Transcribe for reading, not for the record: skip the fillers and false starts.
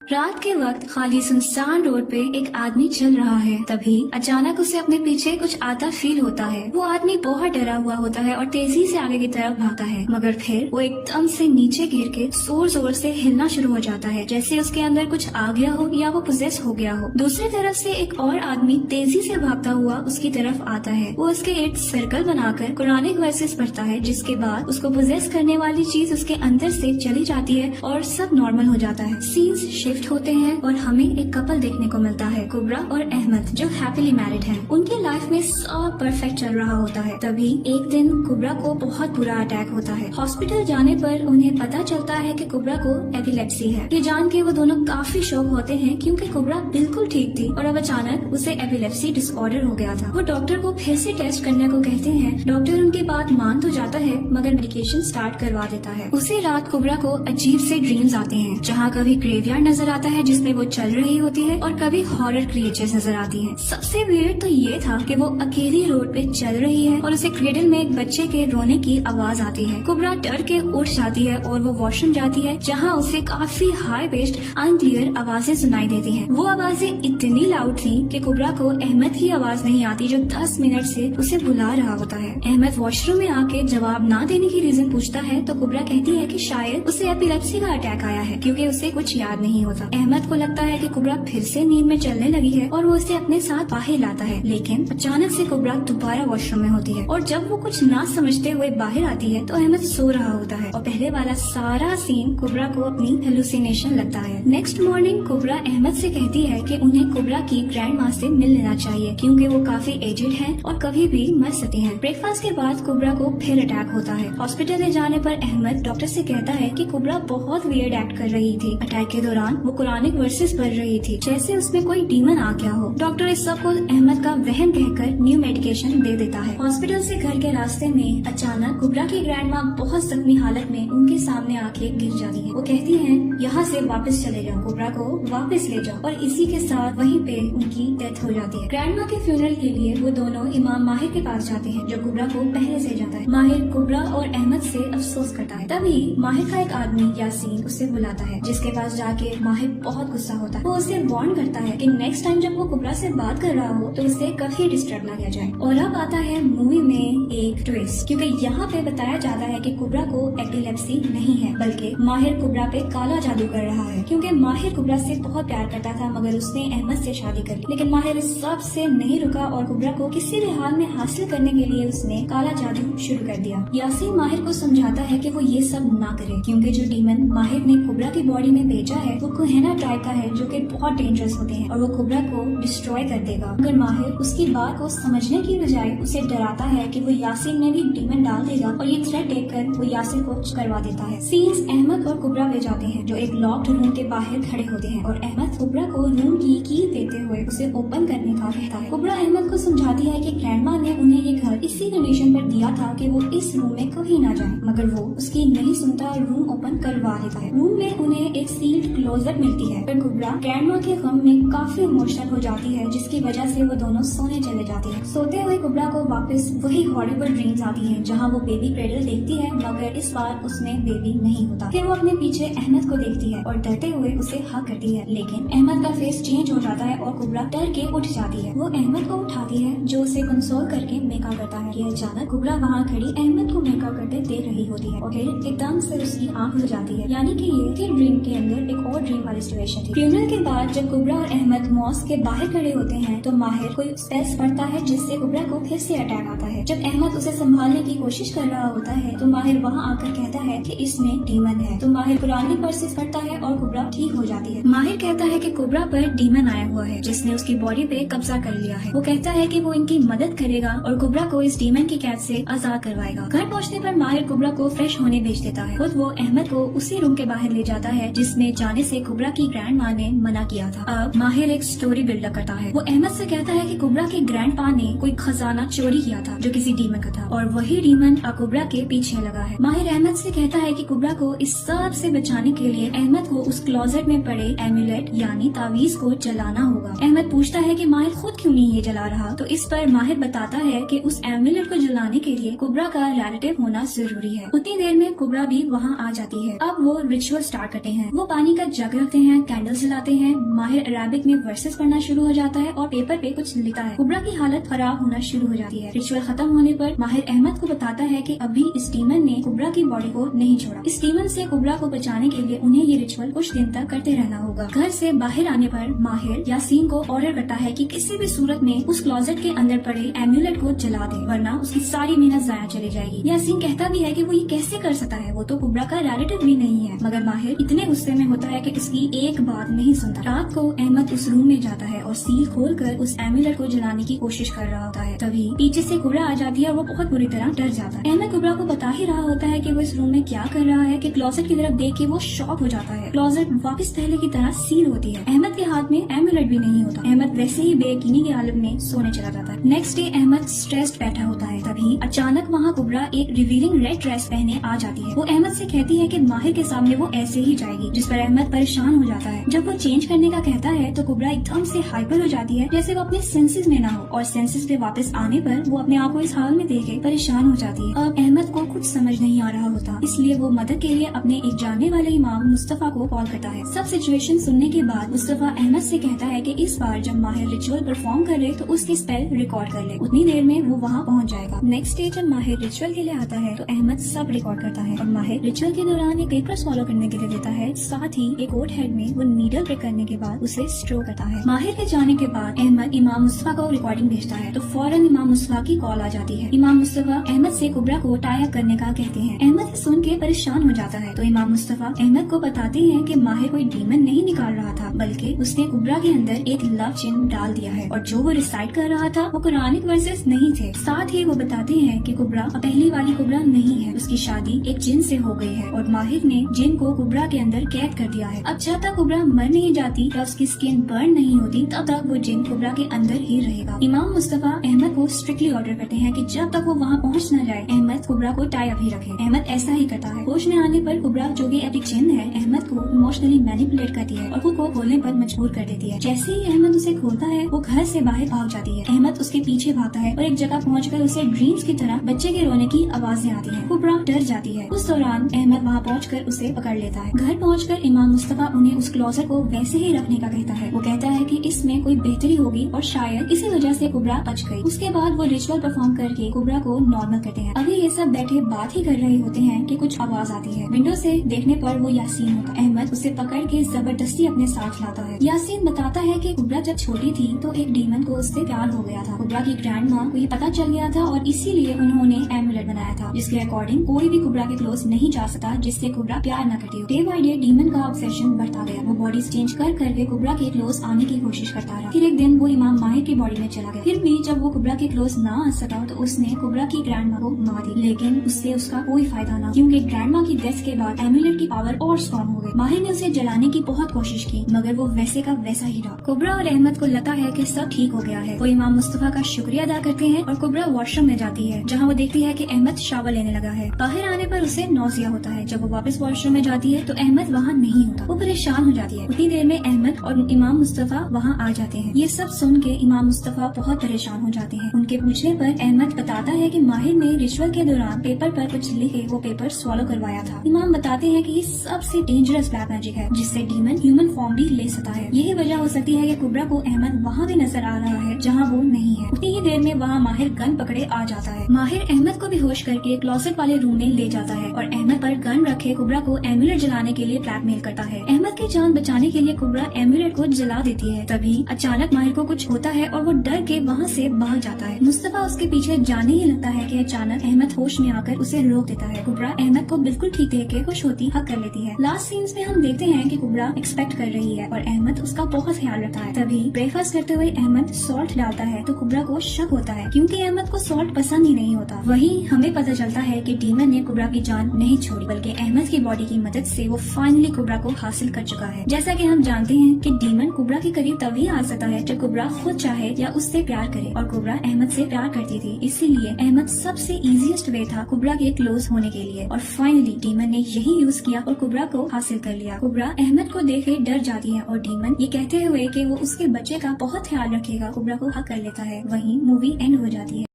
रात के वक्त खाली सुनसान रोड पे एक आदमी चल रहा है। तभी अचानक उसे अपने पीछे कुछ आता फील होता है। वो आदमी बहुत डरा हुआ होता है और तेजी से आगे की तरफ भागता है, मगर फिर वो एकदम से नीचे गिर के जोर जोर से हिलना शुरू हो जाता है, जैसे उसके अंदर कुछ आ गया हो या वो पोजेस हो गया हो। दूसरी तरफ से एक और आदमी तेजी से भागता हुआ उसकी तरफ आता है। वो उसके इर्द सर्कल बनाकर कुरानिक वर्सेस पढ़ता है, जिसके बाद उसको पोजेस करने वाली चीज उसके अंदर से चली जाती है और सब नॉर्मल हो जाता है। सीन्स शिफ्ट होते हैं और हमें एक कपल देखने को मिलता है, कुबरा और अहमद, जो हैप्पीली मैरिड हैं। उनकी लाइफ में सब परफेक्ट चल रहा होता है। तभी एक दिन कुबरा को बहुत बुरा अटैक होता है। हॉस्पिटल जाने पर उन्हें पता चलता है कि कुबरा को एपिलेप्सी है। ये जान के वो दोनों काफी शॉक होते हैं, क्योंकि कुबरा बिल्कुल ठीक थी और अब अचानक उसे एपिलेप्सी डिसऑर्डर हो गया था। वो डॉक्टर को फिर से टेस्ट करने को कहते हैं। डॉक्टर उनकी बात मान तो जाता है, मगर मेडिकेशन स्टार्ट करवा देता है। उसी रात कुबरा को अजीब से ड्रीम्स आते हैं, जहाँ कभी ग्रेवयार्ड नजर आता है जिसमें वो चल रही होती है और कभी हॉरर क्रिएचर्स नजर आती हैं। सबसे वियर्ड तो ये था कि वो अकेली रोड पे चल रही है और उसे क्रेडल में एक बच्चे के रोने की आवाज आती है। कुबरा डर के उठ जाती है और वो वॉशरूम जाती है, जहाँ उसे काफी हाई पिच्ड अनक्लियर आवाजें सुनाई देती हैं। वो आवाजें इतनी लाउड थी कि कुबरा को अहमद की आवाज नहीं आती, जो 10 मिनट से उसे बुला रहा होता है। अहमद वॉशरूम में आके जवाब ना देने की रीजन पूछता है तो कुबरा कहती है कि शायद उसे एपिलेप्सी का अटैक आया है, क्योंकि उसे कुछ याद नहीं होता। अहमद को लगता है कि कुबरा फिर से नींद में चलने लगी है और वो उसे अपने साथ बाहर लाता है, लेकिन अचानक से कुबरा दोबारा वॉशरूम में होती है और जब वो कुछ ना समझते हुए बाहर आती है तो अहमद सो रहा होता है और पहले वाला सारा सीन कुबरा को अपनी हेलुसिनेशन लगता है। नेक्स्ट मॉर्निंग कुबरा अहमद से कहती है कि उन्हें कुबरा की ग्रैंड माँ से मिल लेना चाहिए, क्योंकि वो काफी एजेड है और कभी भी मर सकती है। ब्रेकफास्ट के बाद कुबरा को फिर अटैक होता है। हॉस्पिटल ले जाने पर अहमद डॉक्टर से कहता है कि कुबरा बहुत वियर्ड एक्ट कर रही थी। अटैक के दौरान वो कुरानिक वर्सेस पढ़ रही थी, जैसे उसमें कोई डीमन आ गया हो। डॉक्टर इस सब को अहमद का वहम कहकर न्यू मेडिकेशन दे देता है। हॉस्पिटल से घर के रास्ते में अचानक कुबरा की ग्रैंड माँ बहुत जख्मी हालत में उनके सामने आके गिर जाती है। वो कहती हैं, यहाँ से वापस चले जाओ, कुबरा को वापस ले जाओ, और इसी के साथ वहीं पे उनकी डेथ हो जाती है। ग्रैंड माँ के फ्यूनरल के लिए वो दोनों इमाम माहिर के पास जाते हैं, जो कुबरा को पहले से जाता है। माहिर कुबरा और अहमद से अफसोस करता है। तभी माहिर का एक आदमी यासीन उसे बुलाता है, जिसके पास जाके माहिर बहुत गुस्सा होता है। वो उसे वार्न करता है कि नेक्स्ट टाइम जब वो कुबरा से बात कर रहा हो तो उसे कभी डिस्टर्ब ना किया जाए। और अब आता है मूवी में एक ट्विस्ट, क्योंकि यहाँ पे बताया जाता है कि कुबरा को एपिलेप्सी नहीं है, बल्कि माहिर कुबरा पे काला जादू कर रहा है। क्योंकि माहिर कुबरा से बहुत प्यार करता था, मगर उसने अहमद से शादी कर ली। लेकिन माहिर इस सब से नहीं रुका और कुबरा को किसी भी हाल में हासिल करने के लिए उसने काला जादू शुरू कर दिया। यासीन माहिर को समझाता है कि वो ये सब ना करे, क्योंकि जो डीमन माहिर ने कुबरा की बॉडी में भेजा है वो कुहेना टाइप का है, जो कि बहुत डेंजरस होते हैं और वो कुबरा को डिस्ट्रॉय कर देगा। मगर माहिर उसकी बात को समझने की बजाय उसे डराता है कि वो यासीन में भी डीमन डाल देगा, और ये थ्रेट देखकर वो यासीन को करवा देता है। सीन्स अहमद और कुबरा ले जाते हैं, जो एक लॉक्ड रूम के बाहर खड़े होते हैं, और अहमद कुबरा को रूम की देते हुए उसे ओपन करने का कहता है। कुबरा अहमद को समझाती है कि ग्रैंडमा ने उन्हें ये घर इसी कंडीशन पर दिया था कि वो इस रूम में कभी ना जाए, मगर वो उसकी नहीं सुनता और रूम ओपन करवा देता है। रूम में उन्हें एक सील्ड क्लोजेट मिलती है, पर कुबरा ग्रैंडमा के गम में काफी इमोशनल हो जाती है, जिसकी वजह से वो दोनों सोने चले जाते हैं। सोते हुए कुबरा को वापस वही हॉरिबल ड्रीम्स आती हैं, जहां वो बेबी क्रेडल देखती है, मगर इस बार उसमें बेबी नहीं होता। फिर वो अपने पीछे अहमद को देखती है और डरते हुए उसे हक करती है, लेकिन अहमद का फेस चेंज हो जाता है और कुबरा डर के उठ जाती है। वो अहमद को उठाती है, जो उसे कंसोल करके मेकअप करता है। ये अचानक कुबरा वहाँ खड़ी अहमद को मेकअप करते देख रही होती है और फिर एकदम से उसकी आंख खुल जाती है, यानी कि ये फिर ड्रीम के अंदर एक और ड्रीम वाली सिचुएशन थी। फ्यूनरल के बाद जब कुबरा और अहमद मॉस्क के बाहर खड़े होते हैं तो माहिर कोई स्पेल्स पढ़ता है, जिससे कुबरा को फिर से अटैक आता है। जब अहमद उसे संभालने की कोशिश कर रहा होता है तो माहिर वहाँ आकर कहता है कि इसमें डीमन है। तो माहिर कुरानिक वर्सेस पढ़ता है और कुबरा ठीक हो जाती है। माहिर कहता है कि कुबरा पर डीमन आया हुआ है, जिसने उसकी बॉडी पे कब्जा कर लिया है। वो कहता है कि वो इनकी मदद करेगा और कुबरा को इस डीमन की कैद से आजाद करवाएगा। घर पहुँचने पर माहिर कुबरा को फ्रेश होने भेज देता है। खुद वो अहमद को उसी रूम के बाहर ले जाता है जिसमें जाने से कुबरा की ग्रैंड माँ ने मना किया था। अब माहिर एक स्टोरी बिल्डअप करता है। वो अहमद से कहता है कि कुबरा के ग्रैंड पा ने कोई खजाना चोरी किया था, जो किसी डीमन का था, और वही डीमन कुबरा के पीछे लगा है। माहिर अहमद से कहता है कि कुबरा को इस सब से बचाने के लिए अहमद को उस क्लोजेट में पड़े एम्यूलेट यानी तावीज को जलाना होगा। अहमद पूछता है कि माहिर खुद क्यों नहीं ये जला रहा, तो इस पर माहिर बताता है कि उस एम्यूलेट को जलाने के लिए कुबरा का रिलेटिव होना जरूरी है। उतनी देर में कुबरा भी वहाँ आ जाती है। अब वो रिचुअल स्टार्ट करते हैं। वो पानी का जग पटाखे रखते हैं, कैंडल्स जलाते हैं। माहिर अरेबिक में वर्सेस पढ़ना शुरू हो जाता है और पेपर पे कुछ लिखता है। कुबरा की हालत खराब होना शुरू हो जाती है। रिचुअल खत्म होने पर माहिर अहमद को बताता है कि अभी इस डीमन ने कुबरा की बॉडी को नहीं छोड़ा। इस डीमन से कुबरा को बचाने के लिए उन्हें ये रिचुअल कुछ दिन तक करते रहना होगा। घर से बाहर आने पर माहिर यासीन को ऑर्डर करता है कि किसी भी सूरत में उस क्लोजेट के अंदर पड़े एम्यूलेट को जला दे, वरना उसकी सारी मेहनत जाया चली जाएगी। यासीन कहता भी है कि वो ये कैसे कर सकता है, वो तो कुबरा का रिलेटिव भी नहीं है। मगर माहिर इतने गुस्से में होता है कि उसकी एक बात नहीं सुनता। रात को अहमद उस रूम में जाता है और सील खोलकर उस एम्यूलेट को जलाने की कोशिश कर रहा होता है। तभी पीछे से कुबरा आ जाती है और वो बहुत बुरी तरह डर जाता है। अहमद कुबरा को बता ही रहा होता है कि वो इस रूम में क्या कर रहा है कि क्लोजेट की तरफ देख के वो शॉक हो जाता है। क्लोजेट वापस पहले की तरह सील होती है। अहमद के हाथ में एम्यूलेट भी नहीं होता। अहमद वैसे ही बेयकीनी के आलम में सोने चला जाता है। नेक्स्ट डे अहमद स्ट्रेस्ड बैठा होता है। तभी अचानक वहाँ कुबरा एक रिवीलिंग रेड ड्रेस पहने आ जाती है। वो अहमद से कहती है कि माहिर के सामने वो ऐसे ही जाएगी, जिस पर अहमद परेशान हो जाता है। जब वो चेंज करने का कहता है तो कुबरा एकदम से हाइपर हो जाती है, जैसे वो अपने सेंसेस में ना हो, और सेंसेस पे वापस आने पर वो अपने आप को इस हाल में देख के परेशान हो जाती है। अब अहमद को कुछ समझ नहीं आ रहा होता, इसलिए वो मदद के लिए अपने एक जानने वाले इमाम मुस्तफा को कॉल करता है। सब सिचुएशन सुनने के बाद मुस्तफा अहमद से कहता है कि इस बार जब माहिर रिचुअल परफॉर्म करे तो उसकी स्पेल रिकॉर्ड कर ले, उतनी देर में वो वहाँ पहुँच जाएगा। नेक्स्ट डे जब माहिर रिचुअल के लिए आता है तो अहमद सब रिकॉर्ड करता है और माहिर रिचुअल के दौरान एक पेपर फॉलो करने के लिए देता है। साथ ही एक कोट हेड में वो नीडल प्रिक करने के बाद उसे स्ट्रो करता है। माहिर के जाने के बाद अहमद इमाम मुस्तफा को रिकॉर्डिंग भेजता है तो फौरन इमाम मुस्तफा की कॉल आ जाती है। इमाम मुस्तफा अहमद से कुबरा को टाई अप करने का कहते हैं। अहमद सुन के परेशान हो जाता है तो इमाम मुस्तफा अहमद को बताते हैं कि माहिर कोई डीमन नहीं निकाल रहा था, बल्कि उसने कुबरा के अंदर एक लव चिन्ह डाल दिया है और जो वो रिसाइट कर रहा था वो कुरानिक वर्सेस नहीं थे। साथ ही वो बताते हैं कि कुबरा पहली वाली कुबरा नहीं है, उसकी शादी एक जिन से हो गई है और माहिर ने जिन को कुबरा के अंदर कैद कर दिया है। अब जब तक कुबरा मर नहीं जाती या उसकी स्किन बर्न नहीं होती तब तक वो जिन कुबरा के अंदर ही रहेगा। इमाम मुस्तफा अहमद को स्ट्रिक्टली ऑर्डर करते हैं कि जब तक वो वहाँ पहुँच न जाए अहमद कुबरा को टाई अप ही रखे। अहमद ऐसा ही करता है। होश में आने पर कुबरा जो कि एक जिन है अहमद को इमोशनली मैनिपुलेट करती है और खुद को खोलने पर मजबूर कर देती है। जैसे ही अहमद उसे खोलता है वो घर से बाहर भाग जाती है। अहमद उसके पीछे भागता है और एक जगह पहुँचकर उसे ड्रीम्स की तरह बच्चे के रोने की आवाजें आती है। कुबरा डर जाती है। उस दौरान अहमद वहाँ पहुँचकर उसे पकड़ लेता है। घर पहुँचकर इमाम मुस्तफा उन्हें उस क्लोजेट को वैसे ही रखने का कहता है। वो कहता है कि इसमें कोई बेहतरी होगी और शायद इसी वजह से कुबरा बच गई। उसके बाद वो रिचुअल परफॉर्म करके कुबरा को नॉर्मल करते हैं। अभी ये सब बैठे बात ही कर रहे होते हैं कि कुछ आवाज आती है। विंडो से देखने पर वो यासीन होता है। अहमद उसे पकड़ के जबरदस्ती अपने साथ लाता है। यासीन बताता है कि कुबरा जब छोटी थी तो एक डीमन को उससे प्यार हो गया था। कुबरा की ग्रैंड माँ को ये पता चल गया था और इसीलिए उन्होंने एमुलेट बनाया था, जिसके अकॉर्डिंग कोई भी कुबरा के क्लोज नहीं जा सकता जिससे कुबरा प्यार न करती हो। डे बाय डे डीमन का ऑब्सेशन बढ़ता गया। वो बॉडी चेंज कर करके कुबरा के क्लोज आने की कोशिश करता रहा। फिर एक दिन वो इमाम माहिर की बॉडी में चला गया। फिर भी जब वो कुबरा के क्लोज ना आ सका तो उसने कुबरा की ग्रैंड माँ को मार दी, लेकिन उससे उसका कोई फायदा ना, क्योंकि ग्रैंड माँ की डेथ के बाद एमुलेट की पावर और स्ट्रॉन्ग हो गई। माहिर ने उसे जलाने की बहुत कोशिश की मगर वो वैसे का वैसा ही रहा। कुबरा और अहमद को लगता है कि सब ठीक हो गया है। वो इमाम मुस्तफा का शुक्रिया अदा करते हैं और कुबरा वॉशरूम में जाती है, जहाँ वो देखती है कि अहमद शावर लेने लगा है। बाहर आने पर उसे नौसिया होता है। जब वो वापस वॉशरूम में जाती है तो अहमद वहाँ नहीं होता। वो परेशान हो जाती है। उतनी देर में अहमद और इमाम मुस्तफा वहाँ आ जाते हैं। ये सब सुन के इमाम मुस्तफा बहुत परेशान हो जाते हैं। उनके पूछने पर अहमद बताता है कि माहिर ने रिचुअल के दौरान पेपर पर कुछ लिखे वो पेपर स्वॉलो करवाया था। इमाम बताते हैं कि ये सबसे डेंजरस ब्लैक मैजिक है जिससे डीमन ह्यूमन फॉर्म भी ले सकता है। यही वजह हो सकती है कि कुबरा को अहमद वहाँ भी नजर आ रहा है जहाँ वो नहीं है। उतनी ही देर में वहाँ माहिर गन पकड़े आ जाता है। माहिर अहमद को बेहोश करके क्लोसेट वाले रूम में ले जाता है और अहमद पर गन रखे कुबरा को एमुलेट जलाने के लिए ब्लैकमेल करता है। अहमद की जान बचाने के लिए कुबरा एमुलेट को जला देती है। तभी अचानक माहिर को कुछ होता है और वो डर के वहाँ से भाग जाता है। मुस्तफा उसके पीछे जाने ही लगता है कि अचानक अहमद होश में आकर उसे रोक देता है। कुबरा अहमद को बिल्कुल ठीक देख के खुश होती हक कर लेती है। लास्ट सीन्स में हम देखते हैं कि कुबरा एक्सपेक्ट कर रही है और अहमद उसका बहुत ख्याल रखता है। तभी ब्रेकफास्ट करते हुए अहमद सॉल्ट डालता है तो कुबरा को शक होता है क्योंकि अहमद को सॉल्ट पसंद ही नहीं होता। वहीं हमें पता चलता है कि डीमन ने कुबरा की जान नहीं छोड़ी, बल्कि अहमद की बॉडी की मदद से वो फाइनली कुबरा को हासिल कर चुका है। जैसा कि हम जानते हैं कि डीमन कुबरा के करीब तभी आ सकता है जब कुबरा खुद चाहे या उससे प्यार करे, और कुबरा अहमद से प्यार करती थी, इसीलिए अहमद सबसे इजीएस्ट वे था कुबरा के क्लोज होने के लिए। और फाइनली डीमन ने यही यूज किया और कुबरा को हासिल कर लिया। कुबरा अहमद को देखे डर जाती है और डीमन ये कहते हुए कि वो उसके बच्चे का बहुत ख्याल रखेगा कुबरा को हक कर लेता है। वहीं मूवी एंड हो जाती है।